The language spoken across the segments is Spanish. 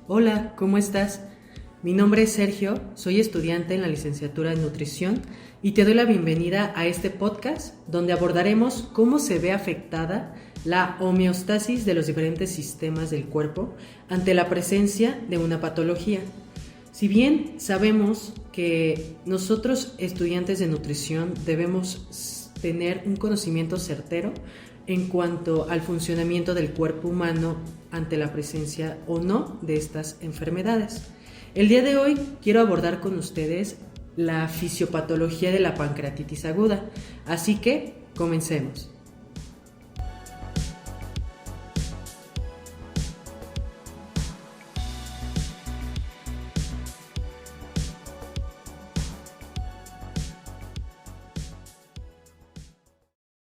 Hola, ¿cómo estás? Mi nombre es Sergio, soy estudiante en la licenciatura en nutrición y te doy la bienvenida a este podcast donde abordaremos cómo se ve afectada la homeostasis de los diferentes sistemas del cuerpo ante la presencia de una patología. Si bien sabemos que nosotros estudiantes de nutrición debemos tener un conocimiento certero en cuanto al funcionamiento del cuerpo humano ante la presencia o no de estas enfermedades. El día de hoy quiero abordar con ustedes la fisiopatología de la pancreatitis aguda, así que comencemos.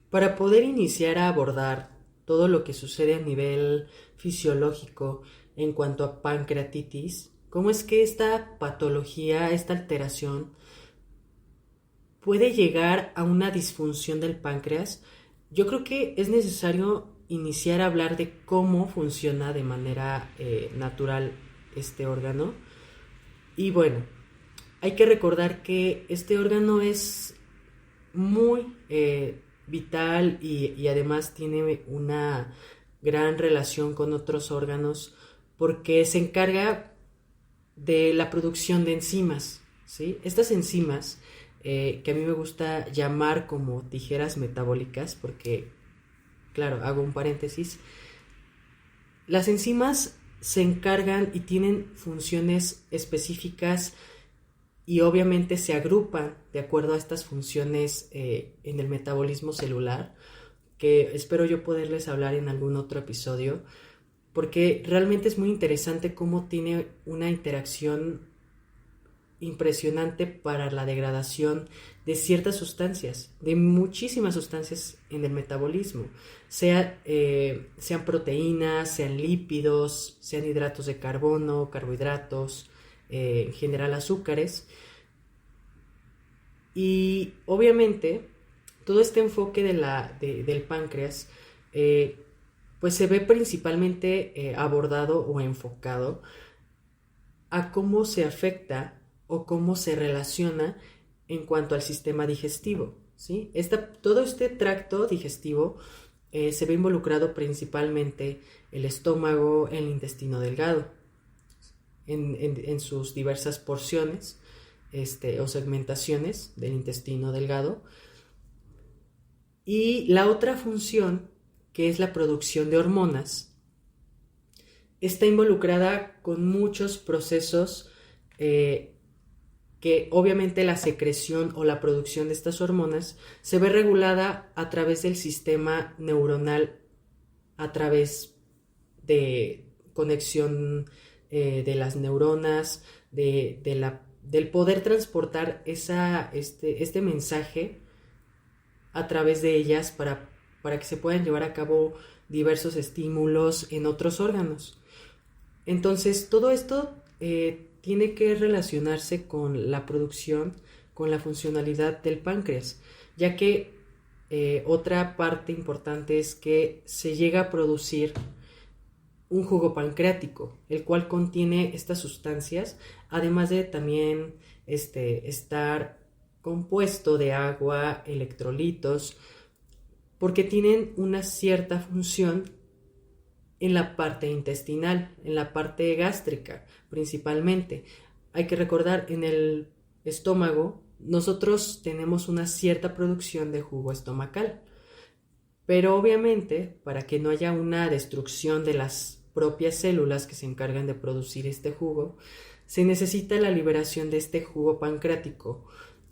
Para poder iniciar a abordar todo lo que sucede a nivel fisiológico en cuanto a pancreatitis, cómo es que esta patología, esta alteración, puede llegar a una disfunción del páncreas, yo creo que es necesario iniciar a hablar de cómo funciona de manera natural este órgano. Y bueno, hay que recordar que este órgano es muy vital y además tiene una gran relación con otros órganos porque se encarga de la producción de enzimas, ¿sí? Estas enzimas, que a mí me gusta llamar como tijeras metabólicas, porque, claro, hago un paréntesis, las enzimas se encargan y tienen funciones específicas y obviamente se agrupan de acuerdo a estas funciones en el metabolismo celular, que espero yo poderles hablar en algún otro episodio, porque realmente es muy interesante cómo tiene una interacción impresionante para la degradación de ciertas sustancias, de muchísimas sustancias en el metabolismo, sean proteínas, sean lípidos, sean hidratos de carbono, carbohidratos, en general azúcares. Y obviamente todo este enfoque del páncreas pues se ve principalmente abordado o enfocado a cómo se afecta o cómo se relaciona en cuanto al sistema digestivo, ¿sí? Todo este tracto digestivo se ve involucrado principalmente el estómago, el intestino delgado, en sus diversas porciones o segmentaciones del intestino delgado. Y la otra función, que es la producción de hormonas, está involucrada con muchos procesos que obviamente la secreción o la producción de estas hormonas se ve regulada a través del sistema neuronal, a través de conexión de las neuronas, del poder transportar este mensaje a través de ellas para que se puedan llevar a cabo diversos estímulos en otros órganos. Entonces, todo esto tiene que relacionarse con la producción, con la funcionalidad del páncreas, ya que otra parte importante es que se llega a producir un jugo pancreático, el cual contiene estas sustancias, además de también estar compuesto de agua, electrolitos, porque tienen una cierta función en la parte intestinal, en la parte gástrica principalmente. Hay que recordar, en el estómago nosotros tenemos una cierta producción de jugo estomacal, pero obviamente para que no haya una destrucción de las propias células que se encargan de producir este jugo, se necesita la liberación de este jugo pancreático,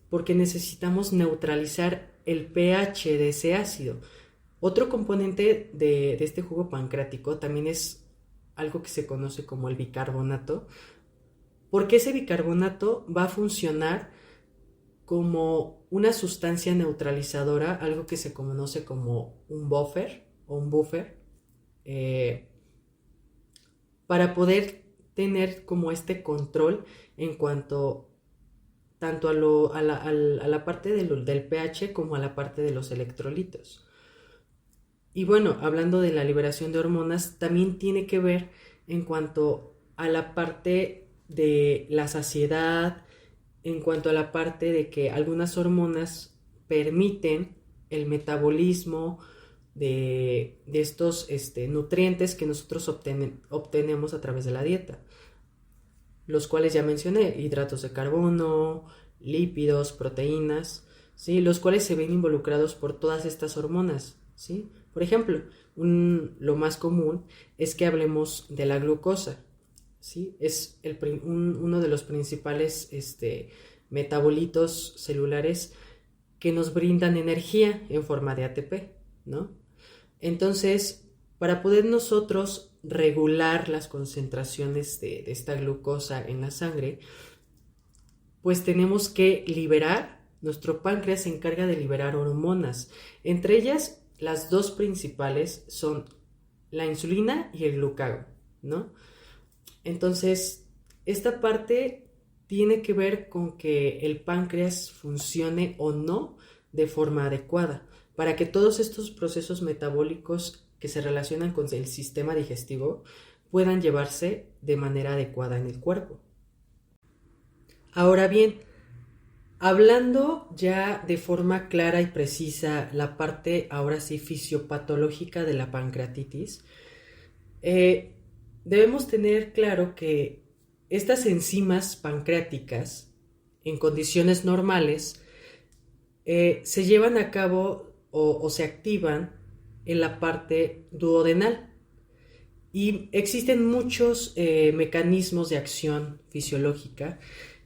porque necesitamos neutralizar el pH de ese ácido. Otro componente de este jugo pancreático también es algo que se conoce como el bicarbonato, porque ese bicarbonato va a funcionar como una sustancia neutralizadora, algo que se conoce como un buffer o un buffer, eh, para poder tener como este control en cuanto tanto a la parte del pH como a la parte de los electrolitos. Y bueno, hablando de la liberación de hormonas, también tiene que ver en cuanto a la parte de la saciedad, en cuanto a la parte de que algunas hormonas permiten el metabolismo de estos nutrientes que nosotros obtenemos a través de la dieta, los cuales ya mencioné: hidratos de carbono, lípidos, proteínas, ¿sí? Los cuales se ven involucrados por todas estas hormonas, ¿sí? Por ejemplo, lo más común es que hablemos de la glucosa, ¿sí? Es uno de los principales metabolitos celulares que nos brindan energía en forma de ATP, ¿no? Entonces, para poder nosotros regular las concentraciones de esta glucosa en la sangre, pues tenemos que nuestro páncreas se encarga de liberar hormonas. Entre ellas, las dos principales son la insulina y el glucagón, ¿no? Entonces, esta parte tiene que ver con que el páncreas funcione o no de forma adecuada, para que todos estos procesos metabólicos que se relacionan con el sistema digestivo puedan llevarse de manera adecuada en el cuerpo. Ahora bien, hablando ya de forma clara y precisa la parte ahora sí fisiopatológica de la pancreatitis, debemos tener claro que estas enzimas pancreáticas en condiciones normales se llevan a cabo o se activan en la parte duodenal, y existen muchos mecanismos de acción fisiológica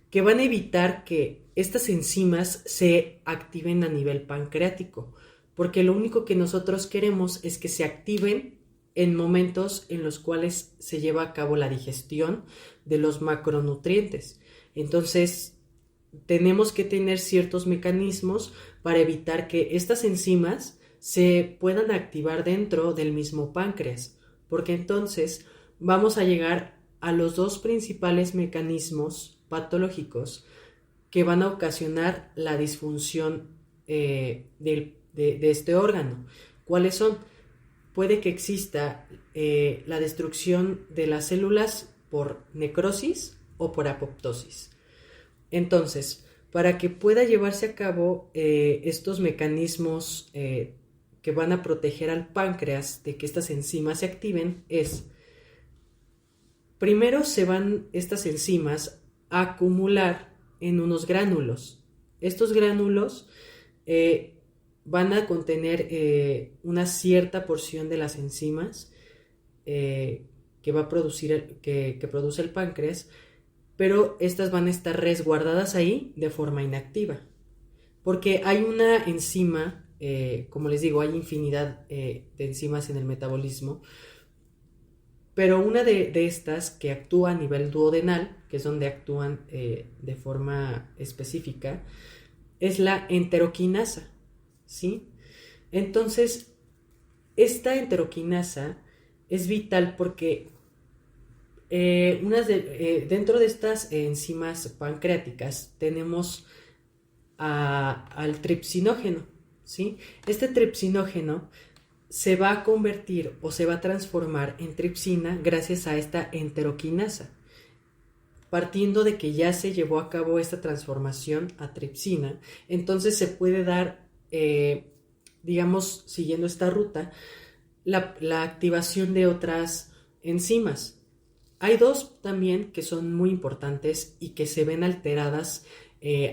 que van a evitar que estas enzimas se activen a nivel pancreático, porque lo único que nosotros queremos es que se activen en momentos en los cuales se lleva a cabo la digestión de los macronutrientes. Entonces, tenemos que tener ciertos mecanismos para evitar que estas enzimas se puedan activar dentro del mismo páncreas, porque entonces vamos a llegar a los dos principales mecanismos patológicos que van a ocasionar la disfunción de este órgano. ¿Cuáles son? Puede que exista la destrucción de las células por necrosis o por apoptosis. Entonces, para que pueda llevarse a cabo estos mecanismos que van a proteger al páncreas de que estas enzimas se activen, primero se van estas enzimas a acumular en unos gránulos. Estos gránulos van a contener una cierta porción de las enzimas que va a producir que produce el páncreas, pero estas van a estar resguardadas ahí de forma inactiva, porque hay una enzima, como les digo, hay infinidad de enzimas en el metabolismo, pero una de estas que actúa a nivel duodenal, que es donde actúan de forma específica, es la enteroquinasa, ¿sí? Entonces, esta enteroquinasa es vital porque dentro de estas enzimas pancreáticas tenemos al tripsinógeno, ¿sí? Este tripsinógeno se va a convertir o se va a transformar en tripsina gracias a esta enteroquinasa. Partiendo de que ya se llevó a cabo esta transformación a tripsina, entonces se puede dar, digamos, siguiendo esta ruta, la activación de otras enzimas. Hay dos también que son muy importantes y que se ven alteradas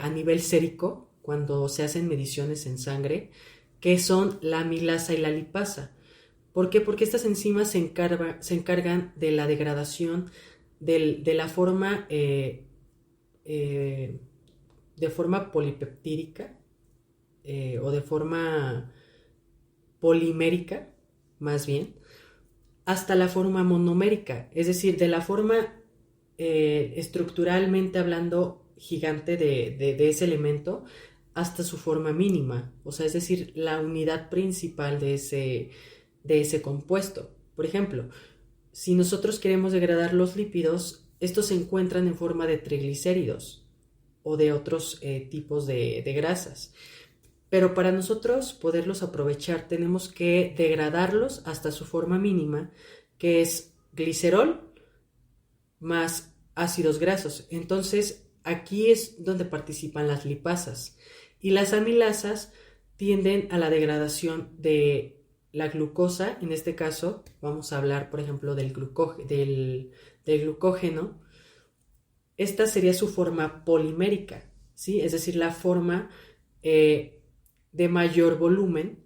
a nivel sérico cuando se hacen mediciones en sangre, que son la amilasa y la lipasa. ¿Por qué? Porque estas enzimas se encargan de la degradación de la forma de forma polipeptídica o de forma polimérica, más bien, hasta la forma monomérica, es decir, de la forma estructuralmente hablando gigante de ese elemento hasta su forma mínima, o sea, es decir, la unidad principal de ese compuesto. Por ejemplo, si nosotros queremos degradar los lípidos, estos se encuentran en forma de triglicéridos o de otros tipos de grasas. Pero para nosotros poderlos aprovechar tenemos que degradarlos hasta su forma mínima, que es glicerol más ácidos grasos. Entonces, aquí es donde participan las lipasas. Y las amilasas tienden a la degradación de la glucosa. En este caso, vamos a hablar, por ejemplo, del glucógeno. Esta sería su forma polimérica, ¿sí? Es decir, la forma de mayor volumen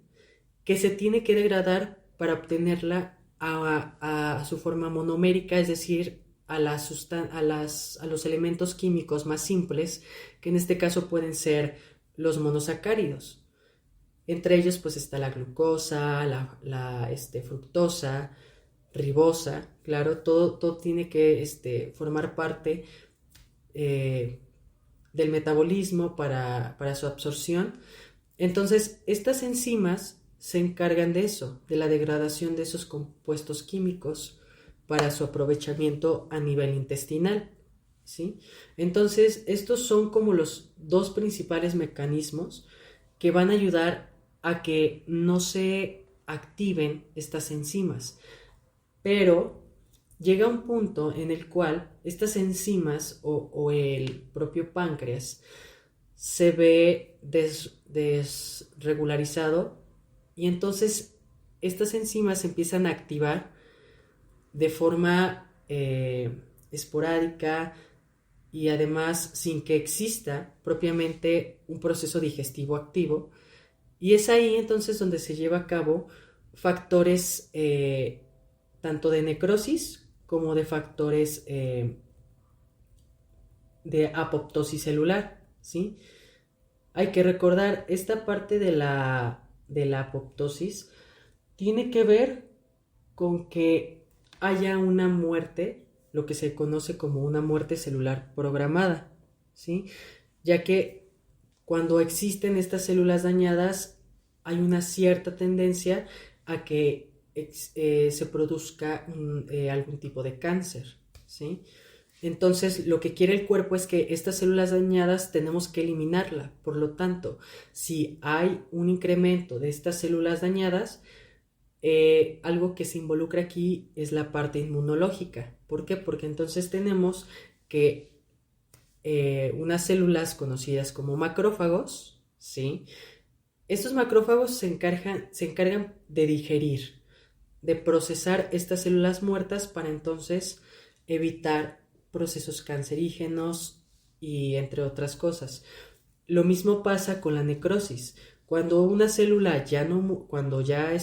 que se tiene que degradar para obtenerla a su forma monomérica, es decir, a los elementos químicos más simples, que en este caso pueden ser los monosacáridos. Entre ellos pues está la glucosa, la fructosa, ribosa, claro, todo tiene que formar parte del metabolismo para su absorción. Entonces, estas enzimas se encargan de eso, de la degradación de esos compuestos químicos para su aprovechamiento a nivel intestinal, ¿sí? Entonces, estos son como los dos principales mecanismos que van a ayudar a que no se activen estas enzimas. Pero llega un punto en el cual estas enzimas o el propio páncreas se ve desregularizado y entonces estas enzimas se empiezan a activar de forma esporádica y además sin que exista propiamente un proceso digestivo activo, y es ahí entonces donde se lleva a cabo factores tanto de necrosis como de factores de apoptosis celular, ¿sí? Hay que recordar, esta parte de la apoptosis tiene que ver con que haya una muerte, lo que se conoce como una muerte celular programada, ¿sí? Ya que cuando existen estas células dañadas hay una cierta tendencia a que se produzca algún tipo de cáncer, ¿sí? Entonces, lo que quiere el cuerpo es que estas células dañadas tenemos que eliminarlas. Por lo tanto, si hay un incremento de estas células dañadas, algo que se involucra aquí es la parte inmunológica. ¿Por qué? Porque entonces tenemos que unas células conocidas como macrófagos, ¿sí? Estos macrófagos se encargan de digerir, de procesar estas células muertas para entonces evitar procesos cancerígenos y entre otras cosas. Lo mismo pasa con la necrosis. Cuando una célula cuando ya no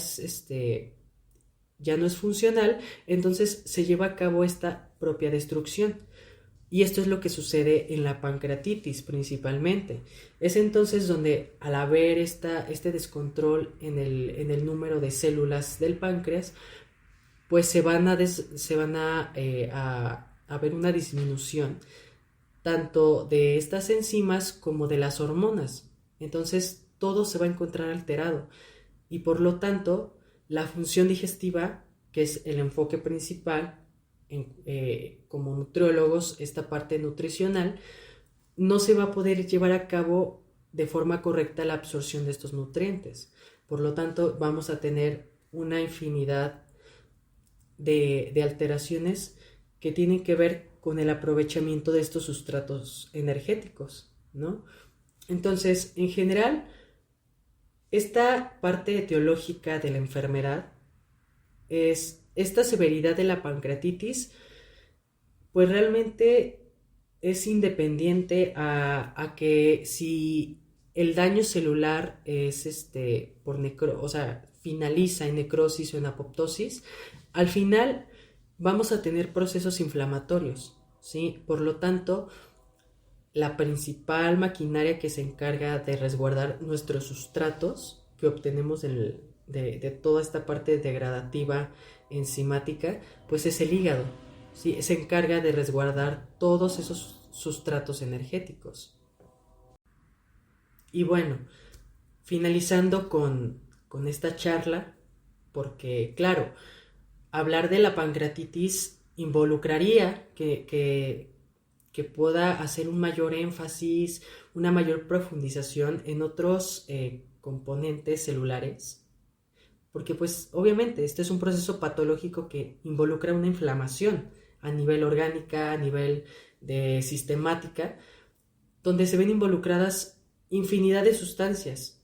es funcional, entonces se lleva a cabo esta propia destrucción. Y esto es lo que sucede en la pancreatitis principalmente. Es entonces donde al haber este descontrol en el número de células del páncreas, pues se van a ver una disminución tanto de estas enzimas como de las hormonas. Entonces todo se va a encontrar alterado y por lo tanto la función digestiva, que es el enfoque principal como nutriólogos, esta parte nutricional, no se va a poder llevar a cabo de forma correcta la absorción de estos nutrientes. Por lo tanto, vamos a tener una infinidad de alteraciones que tienen que ver con el aprovechamiento de estos sustratos energéticos, ¿no? Entonces, en general, esta parte etiológica de la enfermedad es esta severidad de la pancreatitis, pues realmente es independiente a que si el daño celular es o sea, finaliza en necrosis o en apoptosis, al final vamos a tener procesos inflamatorios, ¿sí? Por lo tanto, la principal maquinaria que se encarga de resguardar nuestros sustratos que obtenemos de toda esta parte degradativa enzimática, pues es el hígado, ¿sí? Se encarga de resguardar todos esos sustratos energéticos. Y bueno, finalizando con esta charla, porque claro, hablar de la pancreatitis involucraría que pueda hacer un mayor énfasis, una mayor profundización en otros componentes celulares, porque pues obviamente este es un proceso patológico que involucra una inflamación a nivel orgánica, a nivel de sistemática, donde se ven involucradas infinidad de sustancias,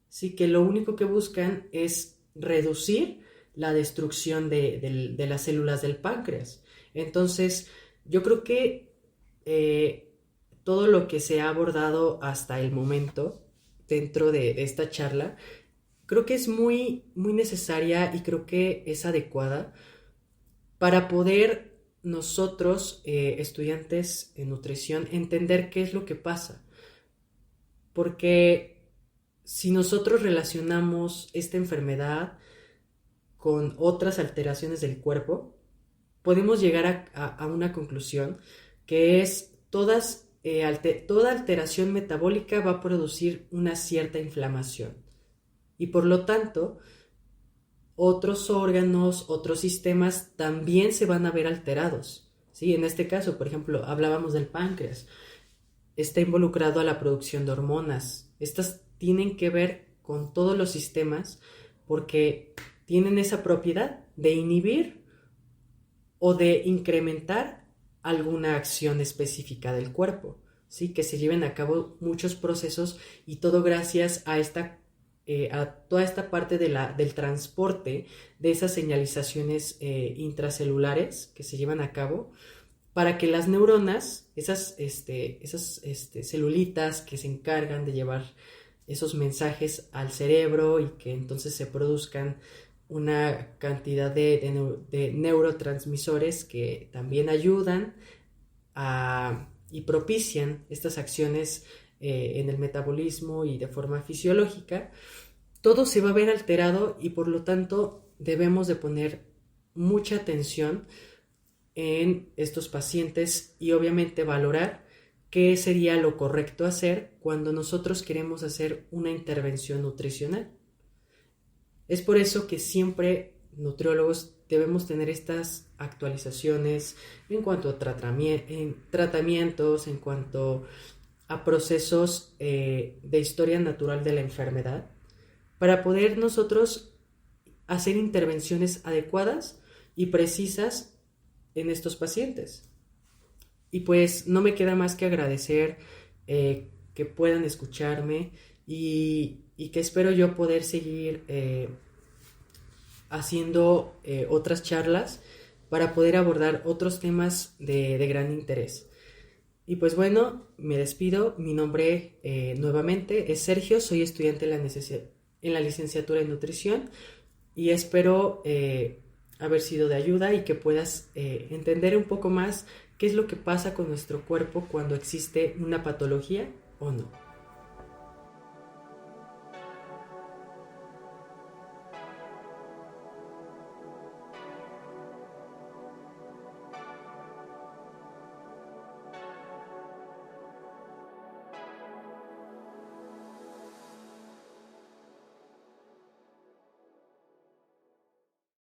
¿sí? Que lo único que buscan es reducir la destrucción de las células del páncreas. Entonces, yo creo que todo lo que se ha abordado hasta el momento dentro de esta charla, creo que es muy necesaria y creo que es adecuada para poder nosotros, estudiantes en nutrición, entender qué es lo que pasa. Porque si nosotros relacionamos esta enfermedad con otras alteraciones del cuerpo, podemos llegar a una conclusión que es toda alteración metabólica va a producir una cierta inflamación y por lo tanto otros órganos, otros sistemas también se van a ver alterados, ¿sí? En este caso, por ejemplo, hablábamos del páncreas, está involucrado a la producción de hormonas. Estas tienen que ver con todos los sistemas porque tienen esa propiedad de inhibir o de incrementar alguna acción específica del cuerpo, ¿sí? Que se lleven a cabo muchos procesos y todo gracias a toda esta parte del transporte de esas señalizaciones intracelulares que se llevan a cabo para que las neuronas, esas celulitas que se encargan de llevar esos mensajes al cerebro y que entonces se produzcan una cantidad de neurotransmisores que también ayudan y propician estas acciones en el metabolismo y de forma fisiológica, todo se va a ver alterado y por lo tanto debemos de poner mucha atención en estos pacientes y obviamente valorar qué sería lo correcto hacer cuando nosotros queremos hacer una intervención nutricional. Es por eso que siempre nutriólogos debemos tener estas actualizaciones en cuanto a tratamientos, en cuanto a procesos de historia natural de la enfermedad, para poder nosotros hacer intervenciones adecuadas y precisas en estos pacientes. Y pues no me queda más que agradecer que puedan escucharme y que espero yo poder seguir haciendo otras charlas para poder abordar otros temas de gran interés. Y pues bueno, me despido. Mi nombre nuevamente es Sergio, soy estudiante en la licenciatura en nutrición y espero haber sido de ayuda y que puedas entender un poco más qué es lo que pasa con nuestro cuerpo cuando existe una patología o no.